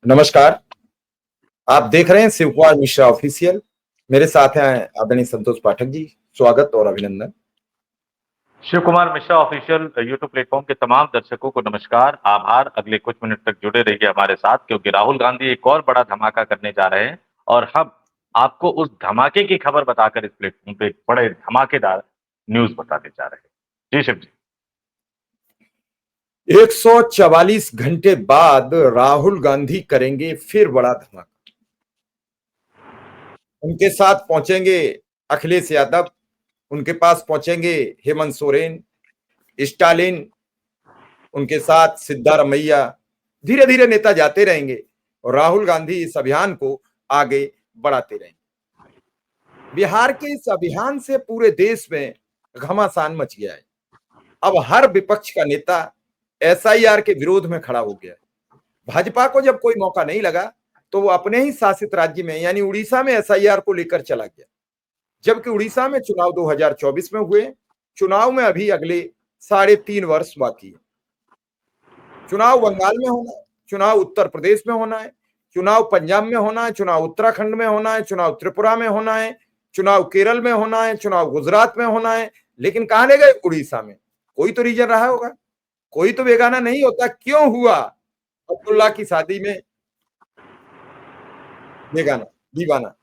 नमस्कार। आप देख रहे हैं शिव कुमार मिश्रा ऑफिशियल। मेरे साथ हैं आदरणीय संतोष पाठक जी। स्वागत और अभिनंदन। Shiv Kumar Mishra official YouTube platform के तमाम दर्शकों को नमस्कार, आभार। अगले कुछ मिनट तक जुड़े रहिए हमारे साथ, क्योंकि राहुल गांधी एक और बड़ा धमाका करने जा रहे हैं और हम आपको उस धमाके की खबर बताकर इस प्लेटफॉर्म पे एक बड़े धमाकेदार न्यूज बताने जा रहे हैं। जी शिव जी। 144 घंटे बाद राहुल गांधी करेंगे फिर बड़ा धमाका। उनके साथ पहुंचेंगे अखिलेश यादव, उनके पास पहुंचेंगे हेमंत सोरेन, स्टालिन, उनके साथ सिद्धारमैया। धीरे धीरे नेता जाते रहेंगे और राहुल गांधी इस अभियान को आगे बढ़ाते रहेंगे। बिहार के इस अभियान से पूरे देश में घमासान मच गया है। अब हर विपक्ष का नेता एसआईआर के विरोध में खड़ा हो गया है। भाजपा को जब कोई मौका नहीं लगा तो वो अपने ही शासित राज्य में यानी उड़ीसा में एसआईआर को लेकर चला गया, जबकि उड़ीसा में चुनाव 2024 में हुए। चुनाव में अभी अगले 3.5 वर्ष बाकी है। चुनाव बंगाल में होना है, चुनाव उत्तर प्रदेश में होना है, चुनाव पंजाब में होना है, चुनाव उत्तराखंड में होना है, चुनाव त्रिपुरा में होना है, चुनाव केरल में होना है, चुनाव गुजरात में होना है, लेकिन कहां ले गए? उड़ीसा में। कोई तो रीजन रहा होगा, कोई तो बेगाना नहीं होता। क्यों हुआ अब्दुल्ला की शादी में बेगाना दीवाना?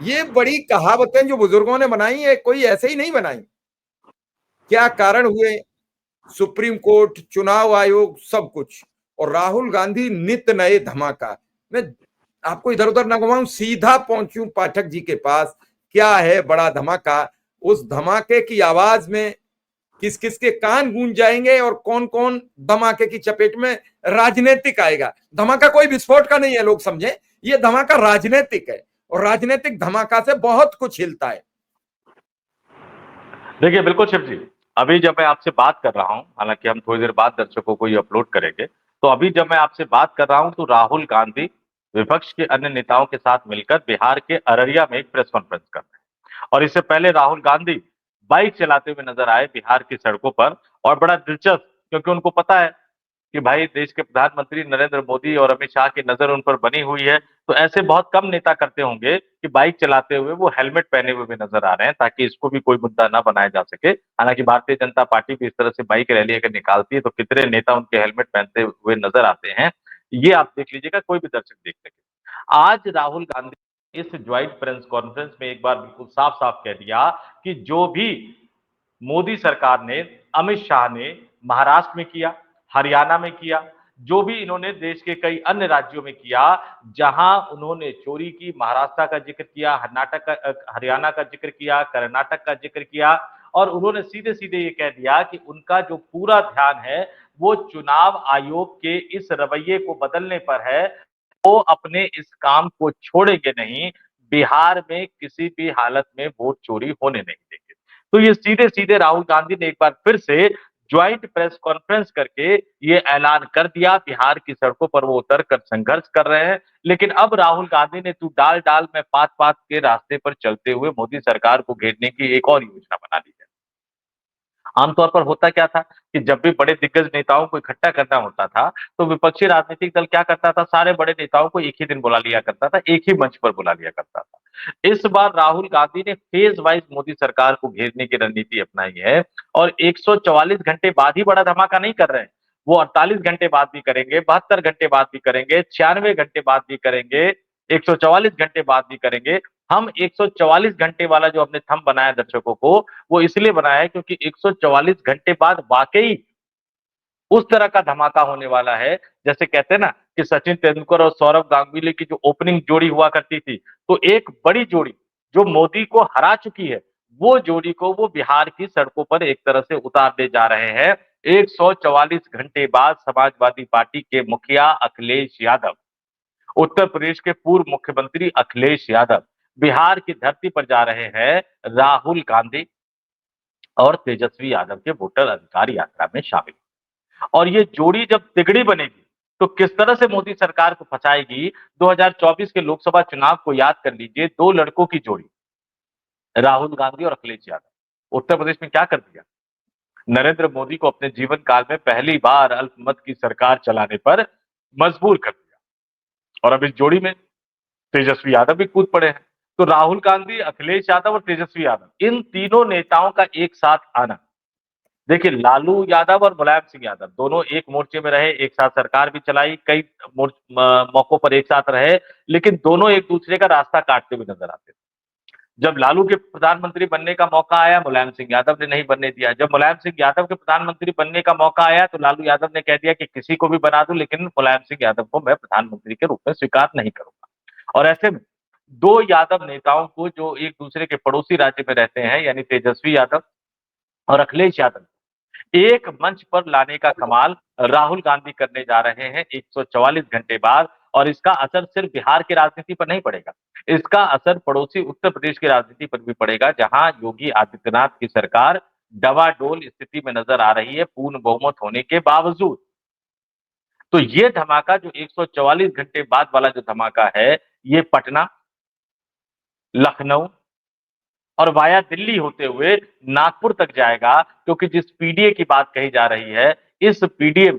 ये बड़ी कहावतें जो बुजुर्गों ने बनाई है, कोई ऐसे ही नहीं बनाई। क्या कारण हुए? सुप्रीम कोर्ट, चुनाव आयोग, सब कुछ। और राहुल गांधी नित्य नए धमाका। मैं आपको इधर उधर ना घुमाऊं, सीधा पहुंचूं पाठक जी के पास। क्या है बड़ा धमाका? उस धमाके की आवाज में किस किस के कान गूंज जाएंगे और कौन कौन धमाके की चपेट में राजनीतिक आएगा। धमाका कोई विस्फोट का नहीं है, लोग समझे। ये धमाका राजनीतिक है और राजनीतिक धमाका से बहुत कुछ हिलता है। देखिए बिल्कुल शिव जी, अभी जब मैं आपसे बात कर रहा हूँ, हालांकि हम थोड़ी देर बाद दर्शकों को ये अपलोड करेंगे, तो अभी जब मैं आपसे बात कर रहा हूँ तो राहुल गांधी विपक्ष के अन्य नेताओं के साथ मिलकर बिहार के अररिया में एक प्रेस कॉन्फ्रेंस कर रहे हैं। और इससे पहले राहुल गांधी बाइक चलाते हुए नजर आए बिहार की सड़कों पर। और बड़ा दिलचस्प, क्योंकि उनको पता है कि भाई देश के प्रधानमंत्री नरेंद्र मोदी और अमित शाह की नजर उन पर बनी हुई है, तो ऐसे बहुत कम नेता करते होंगे कि बाइक चलाते हुए वो हेलमेट पहने हुए भी नजर आ रहे हैं, ताकि इसको भी कोई मुद्दा ना बनाया जा सके। हालांकि भारतीय जनता पार्टी भी इस तरह से बाइक रैली अगर निकालती है तो कितने नेता उनके हेलमेट पहनते हुए नजर आते हैं, ये आप देख लीजिएगा, कोई भी दर्शक देख सके। आज राहुल गांधी इस ज्वाइंट प्रेस कॉन्फ्रेंस में एक बार बिल्कुल साफ साफ कह दिया कि जो भी मोदी सरकार ने, अमित शाह ने महाराष्ट्र में किया, हरियाणा में किया, जो भी इन्होंने देश के कई अन्य राज्यों में किया, जहां उन्होंने चोरी की, महाराष्ट्र का जिक्र किया, हरियाणा का जिक्र किया, कर्नाटक का जिक्र किया, और उन्होंने सीधे सीधे ये कह दिया कि उनका जो पूरा ध्यान है वो चुनाव आयोग के इस रवैये को बदलने पर है। वो अपने इस काम को छोड़ेंगे नहीं, बिहार में किसी भी हालत में वोट चोरी होने नहीं देंगे। तो ये सीधे सीधे राहुल गांधी ने एक बार फिर से ज्वाइंट प्रेस कॉन्फ्रेंस करके ये ऐलान कर दिया। बिहार की सड़कों पर वो उतर कर संघर्ष कर रहे हैं। लेकिन अब राहुल गांधी ने तू डाल डाल में पात पात के रास्ते पर चलते हुए मोदी सरकार को घेरने की एक और योजना बना ली है। आमतौर पर होता क्या था कि जब भी बड़े दिग्गज नेताओं को इकट्ठा करना होता था, तो विपक्षी राजनीतिक दल क्या करता था, सारे बड़े नेताओं को एक ही दिन बुला लिया करता था, एक ही मंच पर बुला लिया करता था। इस बार राहुल गांधी ने फेज वाइज मोदी सरकार को घेरने की रणनीति अपनाई है और 144 घंटे बाद ही बड़ा धमाका नहीं कर रहे हैं। वो 48 घंटे बाद भी करेंगे, 72 घंटे बाद भी करेंगे, 96 घंटे बाद भी करेंगे, 144 घंटे बाद भी करेंगे। हम 144 घंटे वाला जो हमने थंब बनाया दर्शकों को, वो इसलिए बनाया है क्योंकि 144 घंटे बाद वाकई उस तरह का धमाका होने वाला है। जैसे कहते हैं ना कि सचिन तेंदुलकर और सौरव गांगुली की जो ओपनिंग जोड़ी हुआ करती थी, तो एक बड़ी जोड़ी जो मोदी को हरा चुकी है, वो जोड़ी को वो बिहार की सड़कों पर एक तरह से उतारने जा रहे हैं। 144 घंटे बाद समाजवादी पार्टी के मुखिया अखिलेश यादव, उत्तर प्रदेश के पूर्व मुख्यमंत्री अखिलेश यादव बिहार की धरती पर जा रहे हैं राहुल गांधी और तेजस्वी यादव के वोटर अधिकार यात्रा में शामिल। और ये जोड़ी जब तिगड़ी बनेगी तो किस तरह से मोदी सरकार को फंसाएगी। 2024 के लोकसभा चुनाव को याद कर लीजिए, दो लड़कों की जोड़ी, राहुल गांधी और अखिलेश यादव, उत्तर प्रदेश में क्या कर दिया, नरेंद्र मोदी को अपने जीवन काल में पहली बार अल्पमत की सरकार चलाने पर मजबूर कर दिया। और अब इस जोड़ी में तेजस्वी यादव भी कूद पड़े हैं। तो राहुल गांधी, अखिलेश यादव और तेजस्वी यादव, इन तीनों नेताओं का एक साथ आना, देखिए लालू यादव और मुलायम सिंह यादव दोनों एक मोर्चे में रहे, एक साथ सरकार भी चलाई, कई मौकों पर एक साथ रहे, लेकिन दोनों एक दूसरे का रास्ता काटते हुए नजर आते थे। जब लालू के प्रधानमंत्री बनने का मौका आया, मुलायम सिंह यादव ने नहीं बनने दिया। जब मुलायम सिंह यादव के प्रधानमंत्री बनने का मौका आया, तो लालू यादव ने कह दिया कि किसी को भी बना दूं, लेकिन मुलायम सिंह यादव को मैं प्रधानमंत्री के रूप में स्वीकार नहीं करूंगा। और ऐसे में दो यादव नेताओं को, जो एक दूसरे के पड़ोसी राज्य में रहते हैं, यानी तेजस्वी यादव और अखिलेश यादव, एक मंच पर लाने का कमाल राहुल गांधी करने जा रहे हैं 144 घंटे बाद। और इसका असर सिर्फ बिहार की राजनीति पर नहीं पड़ेगा, इसका असर पड़ोसी उत्तर प्रदेश की राजनीति पर भी पड़ेगा, जहां योगी आदित्यनाथ की सरकार डवाडोल स्थिति में नजर आ रही है पूर्ण बहुमत होने के बावजूद। तो ये धमाका जो 144 घंटे बाद वाला जो धमाका है, ये पटना, लखनऊ और वाया दिल्ली होते हुए नागपुर तक जाएगा, क्योंकि जिस पीडीए की बात कही जा रही है, इस पीडीए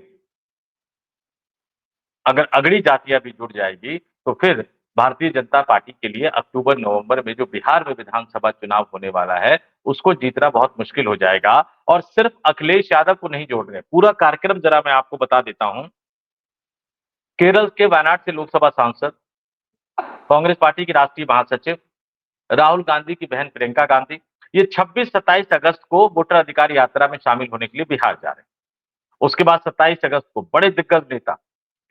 अगर अगड़ी जातियां भी जुड़ जाएगी, तो फिर भारतीय जनता पार्टी के लिए अक्टूबर नवंबर में जो बिहार में विधानसभा चुनाव होने वाला है, उसको जीतना बहुत मुश्किल हो जाएगा। और सिर्फ अखिलेश यादव को नहीं जोड़ रहे, पूरा कार्यक्रम जरा मैं आपको बता देता हूं। केरल के वायनाड से लोकसभा सांसद, कांग्रेस पार्टी की राष्ट्रीय महासचिव राहुल गांधी की बहन प्रियंका गांधी, ये 26-27 अगस्त को वोटर अधिकार यात्रा में शामिल होने के लिए बिहार जा रहे हैं। उसके बाद 27 अगस्त को बड़े दिग्गज नेता,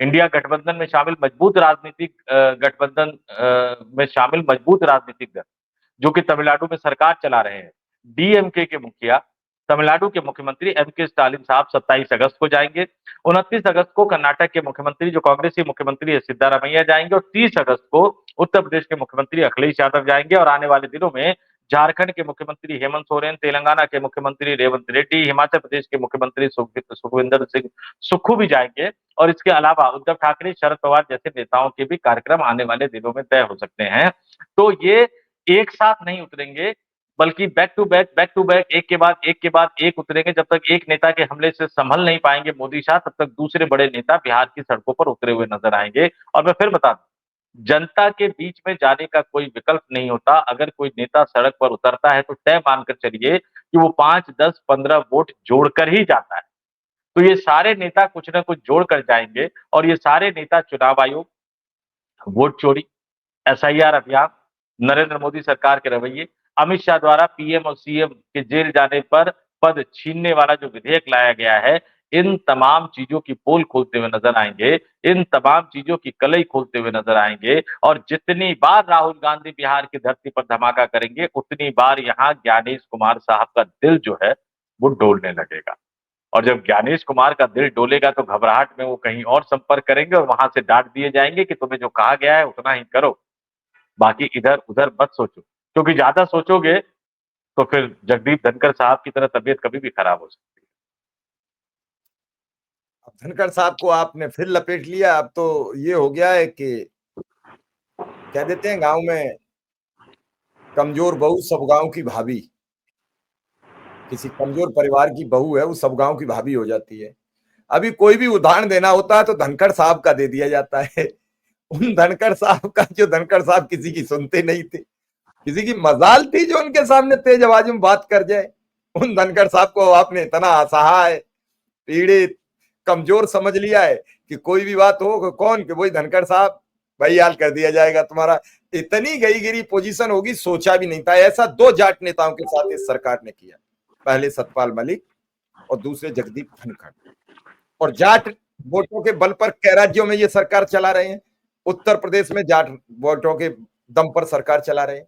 इंडिया गठबंधन में शामिल मजबूत राजनीतिक गठबंधन में शामिल मजबूत राजनीतिक दल, जो कि तमिलनाडु में सरकार चला रहे हैं, डीएमके के मुखिया, तमिलनाडु के मुख्यमंत्री एम के स्टालिन साहब 27 अगस्त को जाएंगे। 29 अगस्त को कर्नाटक के मुख्यमंत्री, जो कांग्रेसी मुख्यमंत्री है, सिद्धारमैया जाएंगे। और 30 अगस्त को उत्तर प्रदेश के मुख्यमंत्री अखिलेश यादव जाएंगे। और आने वाले दिनों में झारखंड के मुख्यमंत्री हेमंत सोरेन, तेलंगाना के मुख्यमंत्री रेवंत रेड्डी, हिमाचल प्रदेश के मुख्यमंत्री सुखविंदर सिंह सुक्खू भी जाएंगे। और इसके अलावा उद्धव ठाकरे, शरद पवार जैसे नेताओं के भी कार्यक्रम आने वाले दिनों में तय हो सकते हैं। तो ये एक साथ नहीं उतरेंगे, बल्कि बैक टू बैक, एक के बाद एक उतरेंगे। जब तक एक नेता के हमले से संभल नहीं पाएंगे मोदी शाह, तब तक दूसरे बड़े नेता बिहार की सड़कों पर उतरे हुए नजर आएंगे। और मैं फिर बता दूं, जनता के बीच में जाने का कोई विकल्प नहीं होता। अगर कोई नेता सड़क पर उतरता है, तो तय मानकर चलिए कि वो 5, 10, 15 वोट जोड़कर ही जाता है। तो ये सारे नेता कुछ ना कुछ जोड़ कर जाएंगे। और ये सारे नेता चुनाव आयोग, वोट चोरी, एसआईआर अभियान, नरेंद्र मोदी सरकार के रवैये, अमित शाह द्वारा पीएम और सीएम के जेल जाने पर पद छीनने वाला जो विधेयक लाया गया है, इन तमाम चीजों की पोल खोलते हुए नजर आएंगे, इन तमाम चीजों की कलई खोलते हुए नजर आएंगे। और जितनी बार राहुल गांधी बिहार की धरती पर धमाका करेंगे, उतनी बार यहाँ ज्ञानेश कुमार साहब का दिल जो है वो डोलने लगेगा। और जब ज्ञानेश कुमार का दिल डोलेगा, तो घबराहट में वो कहीं और संपर्क करेंगे और वहां से डांट दिए जाएंगे कि तुम्हें जो कहा गया है उतना ही करो, बाकी इधर उधर मत सोचो। क्योंकि ज्यादा सोचोगे तो फिर जगदीप धनखड़ साहब की तरह तबीयत कभी भी खराब हो सकती है। अब धनखड़ साहब को आपने फिर लपेट लिया। अब तो ये हो गया है कि कह देते हैं गांव में, कमजोर बहू सब गांव की भाभी। किसी कमजोर परिवार की बहू है, वो सब गांव की भाभी हो जाती है। अभी कोई भी उदाहरण देना होता है तो धनखड़ साहब का दे दिया जाता है। उन धनखड़ साहब का, जो धनखड़ साहब किसी की सुनते नहीं थे, किसी की मजाल थी जो उनके सामने तेज आवाज में बात कर जाए। उन धनखड़ साहब को आपने इतना असहाय, पीड़ित, कमजोर समझ लिया है कि कोई भी बात हो, कौन कि वही धनखड़ साहब, भाई हाल कर दिया जाएगा तुम्हारा। इतनी गई गिरी पोजीशन होगी, सोचा भी नहीं था। ऐसा 2 जाट नेताओं के साथ इस सरकार ने किया, पहले सतपाल मलिक और दूसरे जगदीप धनखड़। और जाट वोटों के बल पर कई राज्यों में ये सरकार चला रहे हैं। उत्तर प्रदेश में जाट वोटों के दम पर सरकार चला रहे हैं।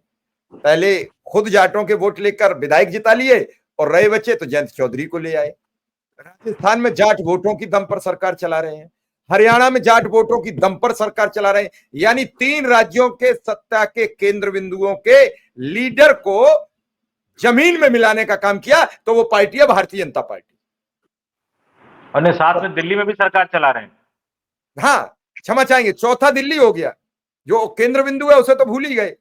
पहले खुद जाटों के वोट लेकर विधायक जिता लिए, और रहे बच्चे तो जयंत चौधरी को ले आए। राजस्थान में जाट वोटों की दम पर सरकार चला रहे हैं। हरियाणा में जाट वोटों की दम पर सरकार चला रहे हैं। यानी 3 राज्यों के सत्ता के केंद्र बिंदुओं के लीडर को जमीन में मिलाने का काम किया, तो वो पार्टी है भारतीय जनता पार्टी। और साथ में दिल्ली में भी सरकार चला रहे हैं। हाँ, क्षमा चाहेंगे, चौथा दिल्ली हो गया। जो केंद्र बिंदु है उसे तो भूल ही गए।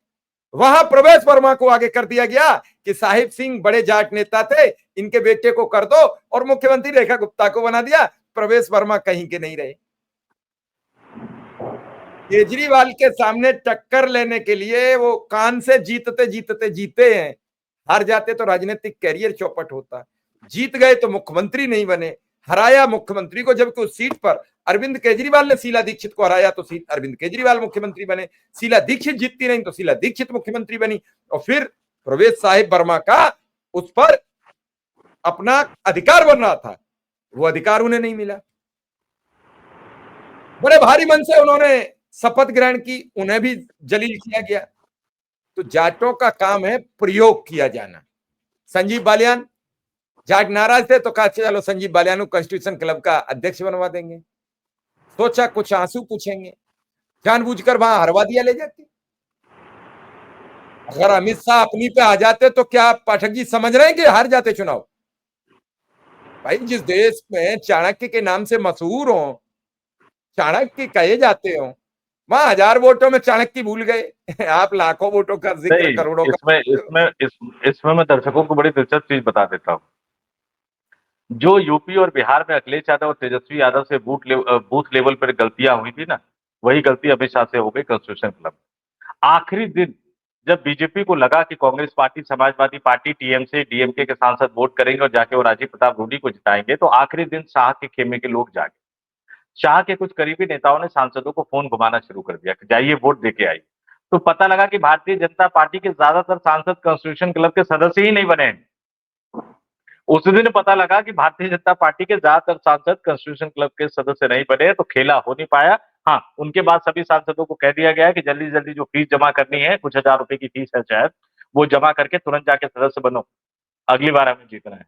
वहां प्रवेश वर्मा को आगे कर दिया गया कि साहिब सिंह बड़े जाट नेता थे, इनके बेटे को कर दो, और मुख्यमंत्री रेखा गुप्ता को बना दिया। प्रवेश वर्मा कहीं के नहीं रहे। केजरीवाल के सामने टक्कर लेने के लिए वो कान से जीतते जीतते जीते हैं। हार जाते तो राजनीतिक कैरियर चौपट होता। जीत गए तो मुख्यमंत्री नहीं बने, हराया मुख्यमंत्री को, जबकि उस सीट पर अरविंद केजरीवाल ने शीला दीक्षित को हराया तो सीट अरविंद केजरीवाल मुख्यमंत्री बने। शीला दीक्षित जीतती नहीं तो शीला दीक्षित मुख्यमंत्री बनी। और फिर प्रवेश साहिब वर्मा का उस पर अपना अधिकार बन रहा था, वो अधिकार उन्हें नहीं मिला। बड़े भारी मन से उन्होंने शपथ ग्रहण की, उन्हें भी जलील किया गया। तो जाटों का काम है प्रयोग किया जाना। संजीव बालियान जाट नाराज थे तो कहा चलो संजीव बालियान को कॉन्स्टिट्यूशन क्लब का अध्यक्ष बनवा देंगे। सोचा कुछ आंसू पूछेंगे, जानबूझकर वहां हरवा दिया ले जाते। अगर अमित शाह अपनी पे आ जाते तो क्या पाठक जी समझ रहे हैं कि हार जाते चुनाव? भाई जिस देश में चाणक्य के नाम से मशहूर हो, चाणक्य कहे जाते हो, वहां 1000 वोटों में चाणक्य भूल गए। आप लाखों वोटों का जिक्र, नहीं, करोड़ों का। इसमें मैं दर्शकों को बड़ी दिलचस्प चीज बता देता हूँ। जो यूपी और बिहार में अखिलेश यादव और तेजस्वी यादव से बूथ लेवल पर गलतियां हुई थी ना, वही गलती अमित शाह से हो गई कॉन्स्टिट्यूशन क्लब। आखिरी दिन जब बीजेपी को लगा कि Congress party, Samajwadi party, TMC, DMK के सांसद वोट करेंगे और जाके वो राजीव प्रताप रूडी को जिताएंगे, तो आखिरी दिन शाह के खेमे के लोग जागे। शाह के कुछ करीबी नेताओं ने सांसदों को फोन घुमाना शुरू कर दिया कि जाइए वोट देके आइए। तो पता लगा कि भारतीय जनता पार्टी के ज्यादातर सांसद कॉन्स्टिट्यूशन क्लब के सदस्य ही नहीं बने। उस दिन पता लगा कि भारतीय जनता पार्टी के ज्यादातर सांसद कॉन्स्टिट्यूशन क्लब के सदस्य नहीं बने, तो खेला हो नहीं पाया। हाँ, उनके बाद सभी सांसदों को कह दिया गया है कि जल्दी जल्दी जो फीस जमा करनी है, कुछ हजार रुपए की फीस है शायद, वो जमा करके तुरंत जाके सदस्य बनो, अगली बार हमें जीतना है।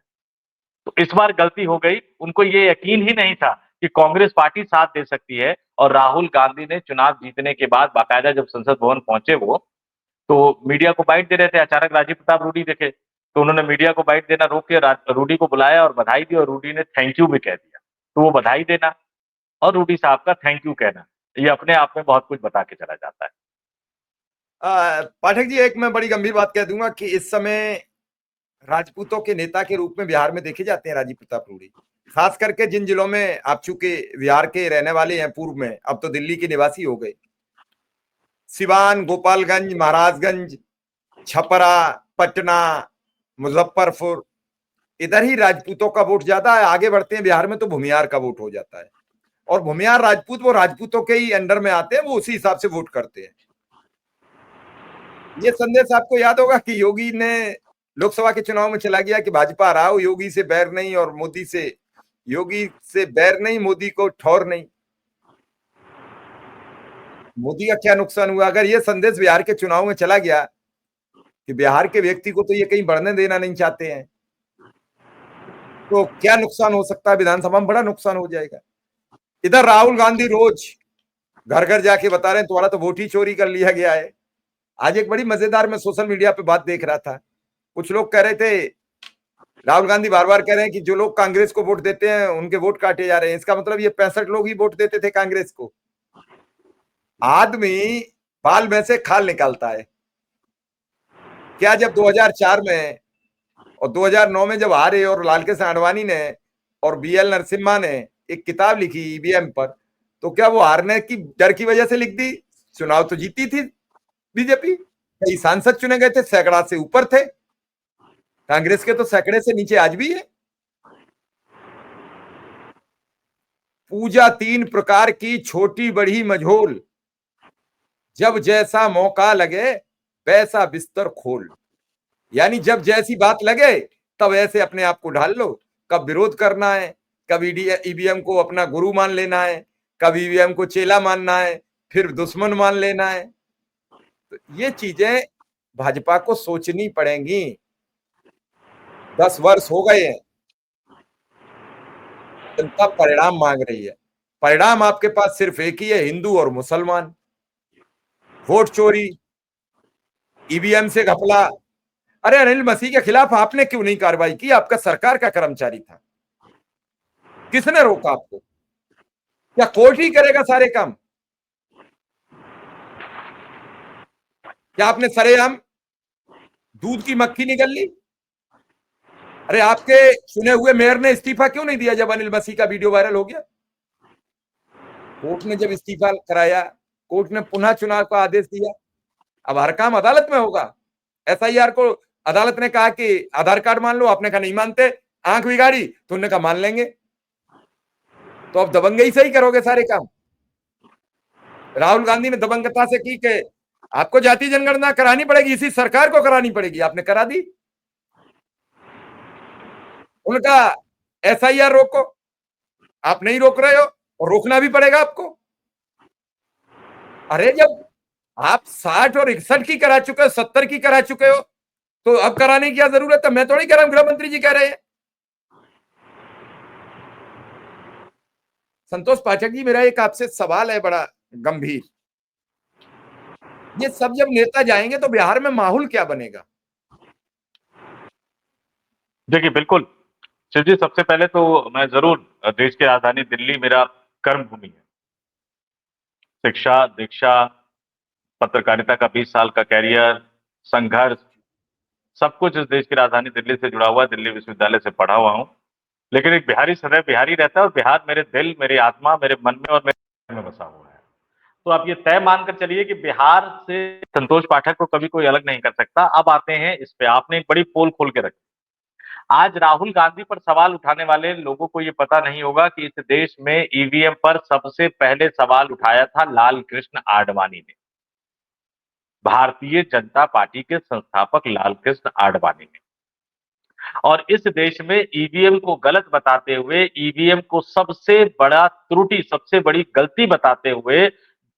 तो इस बार गलती हो गई। उनको ये यकीन ही नहीं था कि कांग्रेस पार्टी साथ दे सकती है। और राहुल गांधी ने चुनाव जीतने के बाद बाकायदा जब संसद भवन पहुंचे वो, तो मीडिया को बाइट दे रहे थे। अचानक राजीव प्रताप रूडी दिखे, तो उन्होंने मीडिया को बाइट देना रोक के रूडी को बुलाया और बधाई दी, और रूडी ने थैंक यू भी कह दिया। तो वो बधाई देना और रूडी साहब का थैंक यू कहना, ये अपने आप में बहुत कुछ बता के चला जाता है। पाठक जी, एक मैं बड़ी गंभीर बात कह दूंगा कि इस समय राजपूतों के नेता के रूप में बिहार में देखे जाते हैं राजीव प्रताप रूडी। खास करके जिन जिलों में आप चूंकि बिहार के रहने वाले हैं, पूर्व में, अब तो दिल्ली के निवासी हो गए, सिवान, गोपालगंज, महाराजगंज, छपरा, पटना, मुजफ्फरपुर, इधर ही राजपूतों का वोट ज्यादा है। आगे बढ़ते हैं बिहार में तो भूमियार का वोट हो जाता है, और भूमियार राजपूत वो राजपूतों के ही अंडर में आते हैं, वो उसी हिसाब से वोट करते हैं। ये संदेश आपको याद होगा कि योगी ने लोकसभा के चुनाव में चला गया कि भाजपा राव, योगी से बैर नहीं, और योगी से बैर नहीं, मोदी को ठौर नहीं। मोदी का क्या नुकसान हुआ? अगर ये संदेश बिहार के चुनाव में चला गया कि बिहार के व्यक्ति को तो ये कहीं बढ़ने देना नहीं चाहते हैं, तो क्या नुकसान हो सकता है? विधानसभा में बड़ा नुकसान हो जाएगा। इधर राहुल गांधी रोज घर घर जाके बता रहे हैं तुम्हारा तो वोट ही चोरी कर लिया गया है। आज एक बड़ी मजेदार मैं सोशल मीडिया पे बात देख रहा था, कुछ लोग कह रहे थे, राहुल गांधी बार बार कह रहे हैं कि जो लोग कांग्रेस को वोट देते हैं उनके वोट काटे जा रहे हैं। इसका मतलब ये 65 लोग ही वोट देते थे कांग्रेस को। आदमी बाल में से खाल निकालता है क्या? जब 2004 में और 2009 में जब हारे, और लालकृष्ण आडवाणी ने और बीएल नरसिम्हा ने एक किताब लिखी ईवीएम पर, तो क्या वो हारने की डर की वजह से लिख दी? चुनाव तो जीती थी बीजेपी, कई सांसद चुने गए थे, सैकड़ा से ऊपर थे। कांग्रेस के तो सैकड़े से नीचे आज भी है। पूजा 3 प्रकार की, छोटी बड़ी मझोल, जब जैसा मौका लगे वैसा बिस्तर खोल। यानी जब जैसी बात लगे तब ऐसे अपने आप को ढाल लो। कब विरोध करना है, कब ईवीएम को अपना गुरु मान लेना है, कब ईवीएम को चेला मानना है, फिर दुश्मन मान लेना है। तो ये चीजें भाजपा को सोचनी पड़ेंगी। 10 वर्ष हो गए हैं, जनता परिणाम मांग रही है। परिणाम आपके पास सिर्फ एक ही है, हिंदू और मुसलमान। वोट चोरी, ईवीएम से घपला। अरे अनिल मसीह के खिलाफ आपने क्यों नहीं कार्रवाई की? आपका सरकार का कर्मचारी था, किसने रोका आपको? क्या कोर्ट ही करेगा सारे काम? क्या आपने सरेआम दूध की मक्खी निकल ली? अरे आपके चुने हुए मेयर ने इस्तीफा क्यों नहीं दिया जब अनिल मसीह का वीडियो वायरल हो गया? कोर्ट ने जब इस्तीफा कराया, कोर्ट ने पुनः चुनाव का आदेश दिया। अब हर काम अदालत में होगा। एसआईआर को अदालत ने कहा कि आधार कार्ड मान लो, आपने कहा नहीं मानते, आंख बिगाड़ी तो उन्होंने कहा मान लेंगे। तो अब दबंगई से ही करोगे सारे काम। राहुल गांधी ने दबंगता से की कि आपको जाति जनगणना करानी पड़ेगी, इसी सरकार को करानी पड़ेगी, आपने करा दी। उनका एसआईआर रोको, आप नहीं रोक रहे हो और रोकना भी पड़ेगा आपको। अरे जब आप 60 और 61 की करा चुके हो, 70 की करा चुके हो, तो अब कराने की क्या जरूरत है? मैं थोड़ी कह रहा हूं, गृह मंत्री जी कह रहे हैं। संतोष पाठक जी, मेरा एक आपसे सवाल है बड़ा गंभीर। ये सब जब नेता जाएंगे तो बिहार में माहौल क्या बनेगा? देखिए बिल्कुल शिव जी, सबसे पहले तो मैं जरूर देश की राजधानी दिल्ली मेरा कर्म भूमि है। शिक्षा, दीक्षा, पत्रकारिता का 20 साल का कैरियर, संघर्ष, सब कुछ इस देश की राजधानी दिल्ली से जुड़ा हुआ है। दिल्ली विश्वविद्यालय से पढ़ा हुआ हूं। लेकिन एक बिहारी सदैव बिहारी रहता है और बिहार मेरे दिल, मेरी आत्मा, मेरे मन में और मेरे में बसा हुआ है। तो आप ये तय मानकर चलिए कि बिहार से संतोष पाठक को कभी कोई अलग नहीं कर सकता। अब आते हैं इस पे, आपने एक बड़ी पोल खोल के रखी। आज राहुल गांधी पर सवाल उठाने वाले लोगों को ये पता नहीं होगा कि इस देश में ईवीएम पर सबसे पहले सवाल उठाया था लाल कृष्ण आडवाणी ने, भारतीय जनता पार्टी के संस्थापक लाल कृष्ण आडवाणी ने। और इस देश में ईवीएम को गलत बताते हुए, ईवीएम को सबसे बड़ा त्रुटि, सबसे बड़ी गलती बताते हुए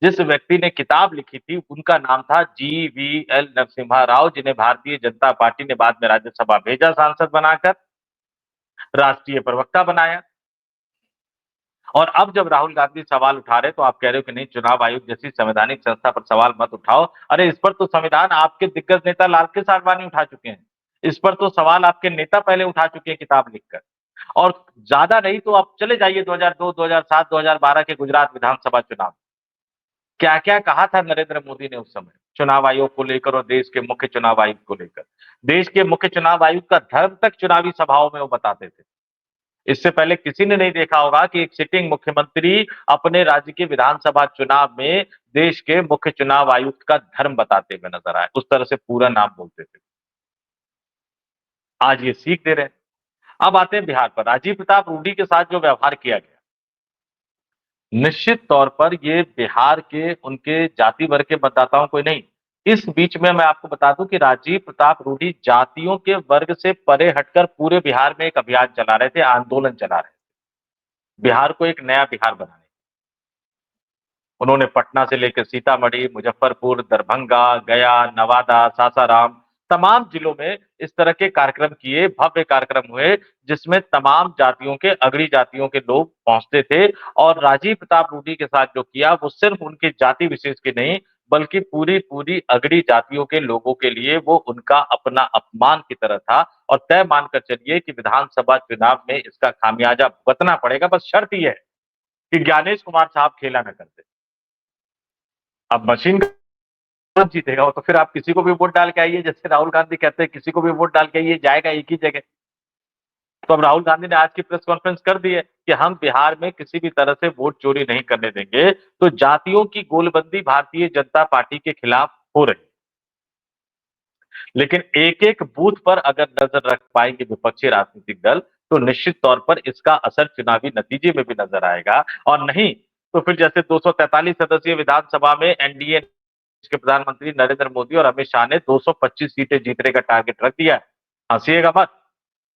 जिस व्यक्ति ने किताब लिखी थी, उनका नाम था GVL नरसिम्हा राव, जिन्हें भारतीय जनता पार्टी ने बाद में राज्यसभा भेजा, सांसद बनाकर राष्ट्रीय प्रवक्ता बनाया। और अब जब राहुल गांधी सवाल उठा रहे तो आप कह रहे हो कि नहीं, चुनाव आयोग जैसी संवैधानिक संस्था पर सवाल मत उठाओ। अरे इस पर तो संविधान आपके दिग्गज नेता लालकृष्ण आडवाणी उठा चुके हैं। इस पर तो सवाल आपके नेता पहले उठा चुके हैं किताब लिखकर। और ज्यादा नहीं तो आप चले जाइए 2002, 2007, 2012 के गुजरात विधानसभा चुनाव। क्या क्या कहा था नरेंद्र मोदी ने उस समय चुनाव आयोग को लेकर और देश के मुख्य चुनाव आयुक्त को लेकर। देश के मुख्य चुनाव आयुक्त का धर्म तक चुनावी सभाओं में वो बताते थे। इससे पहले किसी ने नहीं देखा होगा कि एक सिटिंग मुख्यमंत्री अपने राज्य के विधानसभा चुनाव में देश के मुख्य चुनाव आयुक्त का धर्म बताते हुए नजर आए, उस तरह से पूरा नाम बोलते थे। आज ये सीख दे रहे हैं। अब आते हैं बिहार पर। राजीव प्रताप रूडी के साथ जो व्यवहार किया गया, निश्चित तौर पर ये बिहार के उनके जाति वर्ग के मतदाताओं को नहीं, इस बीच में मैं आपको बता दूं कि राजीव प्रताप रूडी जातियों के वर्ग से परे हटकर पूरे बिहार में एक अभियान चला रहे थे, आंदोलन चला रहे थे, बिहार को एक नया बिहार बनाने। उन्होंने पटना से लेकर सीतामढ़ी, मुजफ्फरपुर, दरभंगा, गया, नवादा, सासाराम, तमाम जिलों में इस तरह के कार्यक्रम किए, भव्य कार्यक्रम हुए, जिसमें तमाम जातियों के, अगड़ी जातियों के लोग पहुंचते थे। और राजीव प्रताप रूडी के साथ जो किया वो सिर्फ उनकी जाति विशेष की नहीं, बल्कि पूरी पूरी अगड़ी जातियों के लोगों के लिए वो उनका अपना अपमान की तरह था। और तय मानकर चलिए कि विधानसभा चुनाव में इसका खामियाजा भुगतना पड़ेगा। बस शर्त यह है कि ज्ञानेश कुमार साहब खेला न करते। अब मशीन कौन जीतेगा? वो तो फिर आप किसी को भी वोट डाल के आइए, जैसे राहुल गांधी कहते हैं किसी को भी वोट डाल के आइए, जाएगा एक ही जगह। तो अब राहुल गांधी ने आज की प्रेस कॉन्फ्रेंस कर दी है कि हम बिहार में किसी भी तरह से वोट चोरी नहीं करने देंगे। तो जातियों की गोलबंदी भारतीय जनता पार्टी के खिलाफ हो रही है। लेकिन एक एक बूथ पर अगर नजर रख पाएंगे विपक्षी राजनीतिक दल, तो निश्चित तौर पर इसका असर चुनावी नतीजे में भी नजर आएगा। और नहीं तो फिर जैसे 243 सदस्यीय विधानसभा में एनडीए के प्रधानमंत्री नरेंद्र मोदी और अमित शाह ने 225 सीटें जीतने का टारगेट रख दिया है। हंसीएगा मत।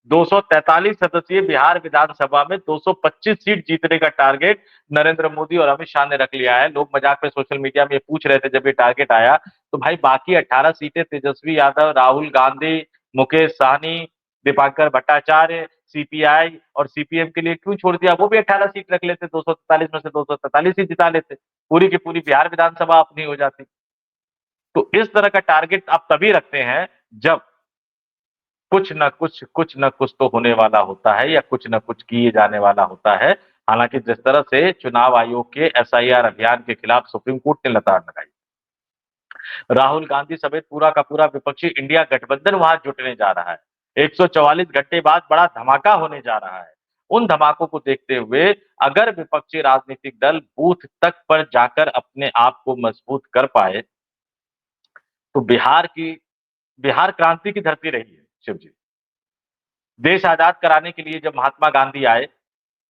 243 सदस्यीय बिहार विधानसभा में 225 सीट जीतने का टारगेट नरेंद्र मोदी और अमित शाह ने रख लिया है। लोग मजाक में सोशल मीडिया में पूछ रहे थे जब ये टारगेट आया, तो भाई बाकी 18 सीटें तेजस्वी यादव, राहुल गांधी, मुकेश सहनी, दीपांकर भट्टाचार्य, सीपीआई और सीपीएम के लिए क्यों छोड़ दिया? वो भी 18 सीट रख लेते, 243 में से 243 ही जिता लेते, पूरी की पूरी बिहार विधानसभा अपनी हो जाती। तो इस तरह का टारगेट आप तभी रखते हैं जब कुछ न कुछ तो होने वाला होता है या कुछ न कुछ किए जाने वाला होता है। हालांकि जिस तरह से चुनाव आयोग के एसआईआर अभियान के खिलाफ सुप्रीम कोर्ट ने लताड़ लगाई, राहुल गांधी समेत पूरा का पूरा विपक्षी इंडिया गठबंधन वहां जुटने जा रहा है। 144 घंटे बाद बड़ा धमाका होने जा रहा है। उन धमाकों को देखते हुए अगर विपक्षी राजनीतिक दल बूथ तक पर जाकर अपने आप को मजबूत कर पाए, तो बिहार क्रांति की धरती रही है शिव जी। देश आजाद कराने के लिए जब महात्मा गांधी आए,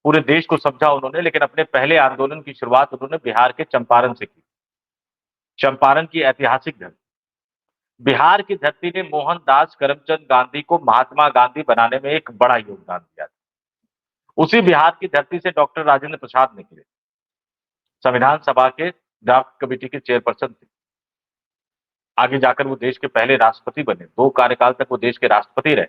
पूरे देश को समझा उन्होंने, लेकिन अपने पहले आंदोलन की शुरुआत उन्होंने बिहार के चंपारण से की। चंपारण की ऐतिहासिक धरती, बिहार की धरती ने मोहनदास करमचंद गांधी को महात्मा गांधी बनाने में एक बड़ा योगदान दिया था। उसी बिहार की धरती से डॉक्टर राजेंद्र प्रसाद निकले, संविधान सभा के ड्राफ्ट कमेटी के चेयरपर्सन थे। आगे जाकर वो देश के पहले राष्ट्रपति बने, 2 कार्यकाल तक वो देश के राष्ट्रपति रहे।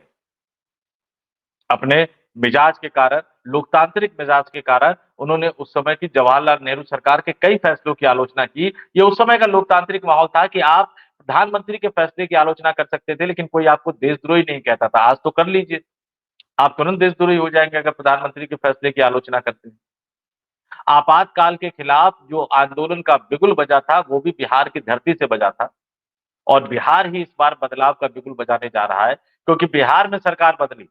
अपने मिजाज के कारण, लोकतांत्रिक मिजाज के कारण उन्होंने उस समय की जवाहरलाल नेहरू सरकार के कई फैसलों की आलोचना की। ये उस समय का लोकतांत्रिक माहौल था कि आप प्रधानमंत्री के फैसले की आलोचना कर सकते थे, लेकिन कोई आपको देशद्रोही नहीं कहता था। आज तो कर लीजिए, आप तुरंत देशद्रोही हो जाएंगे अगर प्रधानमंत्री के फैसले की आलोचना करते हैं। आपातकाल के खिलाफ जो आंदोलन का बिगुल बजा था, वो भी बिहार की धरती से बजा था, और बिहार ही इस बार बदलाव का बिगुल बजाने जा रहा है, क्योंकि बिहार में सरकार बदली,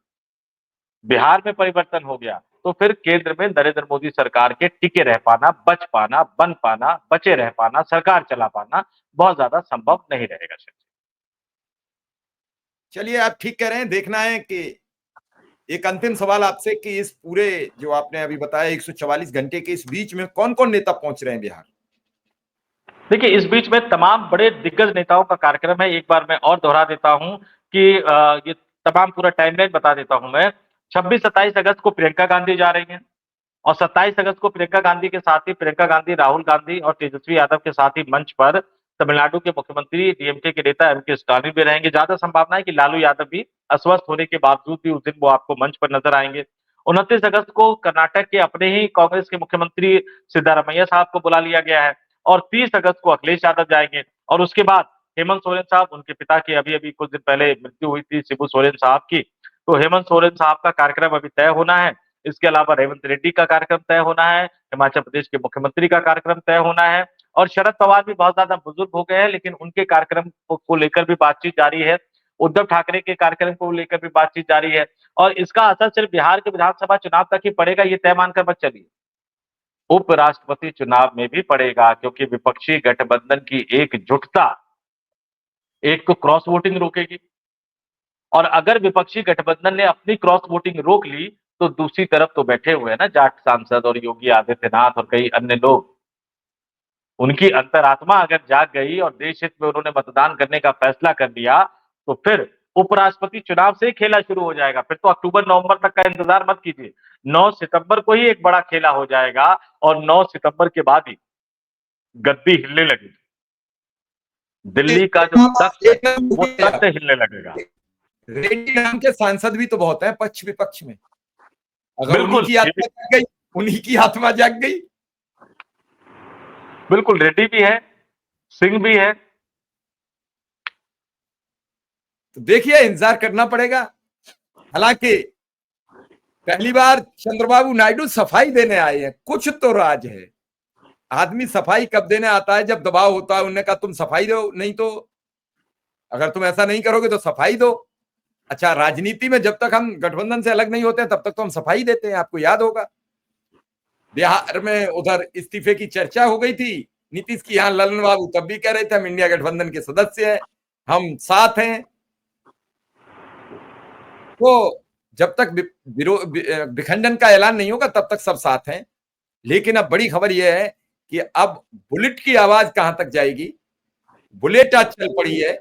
बिहार में परिवर्तन हो गया, तो फिर केंद्र में नरेंद्र मोदी सरकार के टिके रह पाना, बच पाना, बन पाना, बचे रह पाना, सरकार चला पाना बहुत ज्यादा संभव नहीं रहेगा। चलिए, आप ठीक कह रहे हैं। देखना है कि एक अंतिम सवाल आपसे कि इस पूरे जो आपने अभी बताया 144 घंटे के इस बीच में कौन कौन नेता पहुंच रहे हैं बिहार? देखिए, इस बीच में तमाम बड़े दिग्गज नेताओं का कार्यक्रम है। एक बार मैं और दोहरा देता हूं कि ये तमाम पूरा टाइमलाइन बता देता हूं मैं। 26-27 अगस्त को प्रियंका गांधी जा रही हैं, और 27 अगस्त को प्रियंका गांधी के साथ ही प्रियंका गांधी, राहुल गांधी और तेजस्वी यादव के साथ ही मंच पर तमिलनाडु के मुख्यमंत्री डीएमके के नेता एमके स्टालिन भी रहेंगे। ज्यादा संभावना है कि लालू यादव भी अस्वस्थ होने के बावजूद भी उस दिन वो आपको मंच पर नजर आएंगे। 29 अगस्त को कर्नाटक के अपने ही कांग्रेस के मुख्यमंत्री सिद्धारमैया साहब को बुला लिया गया है, और 30 अगस्त को अखिलेश यादव जाएंगे, और उसके बाद हेमंत सोरेन साहब, उनके पिता की अभी अभी कुछ दिन पहले मृत्यु हुई थी शिबू सोरेन साहब की, तो हेमंत सोरेन साहब का कार्यक्रम अभी तय होना है। इसके अलावा रेवंत रेड्डी का कार्यक्रम तय होना है, हिमाचल प्रदेश के मुख्यमंत्री का कार्यक्रम तय होना है, और शरद पवार भी बहुत ज्यादा बुजुर्ग हो गए हैं, लेकिन उनके कार्यक्रम को लेकर भी बातचीत जारी है। उद्धव ठाकरे के कार्यक्रम को लेकर भी बातचीत जारी है, और इसका असर सिर्फ बिहार के विधानसभा चुनाव तक ही पड़ेगा, ये तय मानकर मत चलिए, उपराष्ट्रपति चुनाव में भी पड़ेगा, क्योंकि विपक्षी गठबंधन की एकजुटता एक तो क्रॉस वोटिंग रोकेगी, और अगर विपक्षी गठबंधन ने अपनी क्रॉस वोटिंग रोक ली, तो दूसरी तरफ तो बैठे हुए हैं ना जाट सांसद और योगी आदित्यनाथ और कई अन्य लोग, उनकी अंतरात्मा अगर जाग गई और देश हित में उन्होंने मतदान करने का फैसला कर लिया, तो फिर उपराष्ट्रपति चुनाव से ही खेला शुरू हो जाएगा। फिर तो अक्टूबर नवंबर तक का इंतजार मत कीजिए, 9 सितंबर को ही एक बड़ा खेला हो जाएगा, और 9 सितंबर के बाद ही गद्दी हिलने लगेगी। दिल्ली का जो तख्त है वो तख्त हिलने लगेगा। रेड्डी नाम के सांसद भी तो बहुत है पक्ष विपक्ष में। अगर बिल्कुल, उन्हीं की आत्मा जाग गई, उन्हीं की आत्मा जाग गई, बिल्कुल रेड्डी भी है, सिंह भी है। तो देखिए, इंतजार करना पड़ेगा। हालांकि पहली बार चंद्रबाबू नायडू सफाई देने आए हैं, कुछ तो राज है। आदमी सफाई कब देने आता है? जब दबाव होता है। उन्होंने कहा तुम सफाई दो, नहीं तो अगर तुम ऐसा नहीं करोगे तो सफाई दो। अच्छा, राजनीति में जब तक हम गठबंधन से अलग नहीं होते तब तक तो हम सफाई देते हैं। आपको याद होगा बिहार में उधर इस्तीफे की चर्चा हो गई थी नीतीश की, यहाँ ललन बाबू तब भी कह रहे थे हम इंडिया गठबंधन के सदस्य हैं, हम साथ हैं। तो जब तक विखंडन का ऐलान नहीं होगा तब तक सब साथ हैं। लेकिन अब बड़ी खबर यह है कि अब बुलेट की आवाज कहां तक जाएगी। बुलेट आज चल पड़ी है,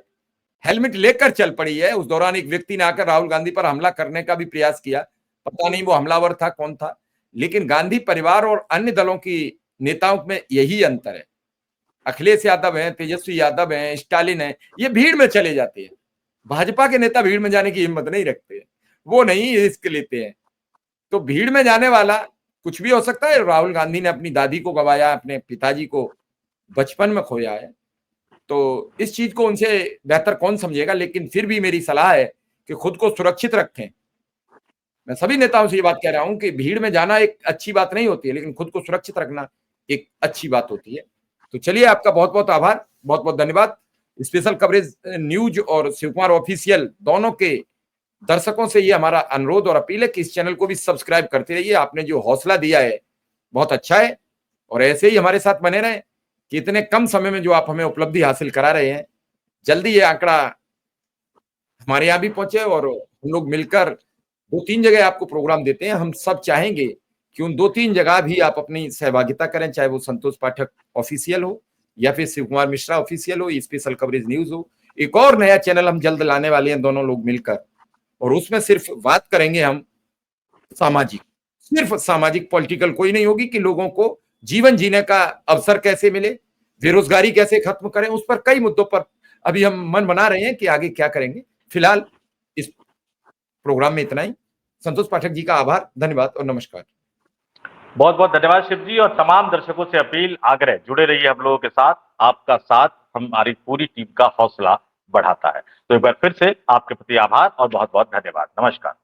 हेलमेट लेकर चल पड़ी है। उस दौरान एक व्यक्ति ने आकर राहुल गांधी पर हमला करने का भी प्रयास किया, पता नहीं वो हमलावर था कौन था। लेकिन गांधी परिवार और अन्य दलों की नेताओं में यही अंतर है। अखिलेश यादव हैं, तेजस्वी यादव हैं, स्टालिन हैं, ये भीड़ में चले जाते हैं। भाजपा के नेता भीड़ में जाने की हिम्मत नहीं रखते हैं, वो नहीं रिस्क लेते हैं। तो भीड़ में जाने वाला कुछ भी हो सकता है। राहुल गांधी ने अपनी दादी को गवाया, अपने पिताजी को बचपन में खोया है, तो इस चीज को उनसे बेहतर कौन समझेगा। लेकिन फिर भी मेरी सलाह है कि खुद को सुरक्षित रखें। मैं सभी नेताओं से ये बात कह रहा हूं कि भीड़ में जाना एक अच्छी बात नहीं होती है, लेकिन खुद को सुरक्षित रखना एक अच्छी बात होती है। तो चलिए, आपका बहुत बहुत आभार, बहुत बहुत धन्यवाद। स्पेशल कवरेज न्यूज और शिव कुमार ऑफिशियल दोनों के दर्शकों से ये हमारा अनुरोध और अपील है कि इस चैनल को भी सब्सक्राइब करते रहिए। आपने जो हौसला दिया है बहुत अच्छा है, और ऐसे ही हमारे साथ बने रहें कि इतने कम समय में जो आप हमें उपलब्धि हासिल करा रहे हैं, जल्दी ये आंकड़ा हमारे यहाँ भी पहुंचे और हम लोग मिलकर 2-3 जगह आपको प्रोग्राम देते हैं। हम सब चाहेंगे कि उन 2-3 जगह भी आप अपनी सहभागिता करें, चाहे वो संतोष पाठक ऑफिशियल हो या फिर शिव कुमार मिश्रा ऑफिशियल हो, स्पेशल कवरेज न्यूज हो। एक और नया चैनल हम जल्द लाने वाले हैं दोनों लोग मिलकर, और उसमें सिर्फ बात करेंगे हम सामाजिक, सिर्फ सामाजिक, पॉलिटिकल कोई नहीं होगी, कि लोगों को जीवन जीने का अवसर कैसे मिले, बेरोजगारी कैसे खत्म करें, उस पर कई मुद्दों पर अभी हम मन बना रहे हैं कि आगे क्या करेंगे। फिलहाल इस प्रोग्राम में इतना ही। संतोष पाठक जी का आभार, धन्यवाद और नमस्कार। बहुत बहुत धन्यवाद शिव जी, और तमाम दर्शकों से अपील, आग्रह, जुड़े रहिए हम लोगों के साथ। आपका साथ हमारी पूरी टीम का हौसला बढ़ाता है। तो एक बार फिर से आपके प्रति आभार और बहुत बहुत धन्यवाद। नमस्कार।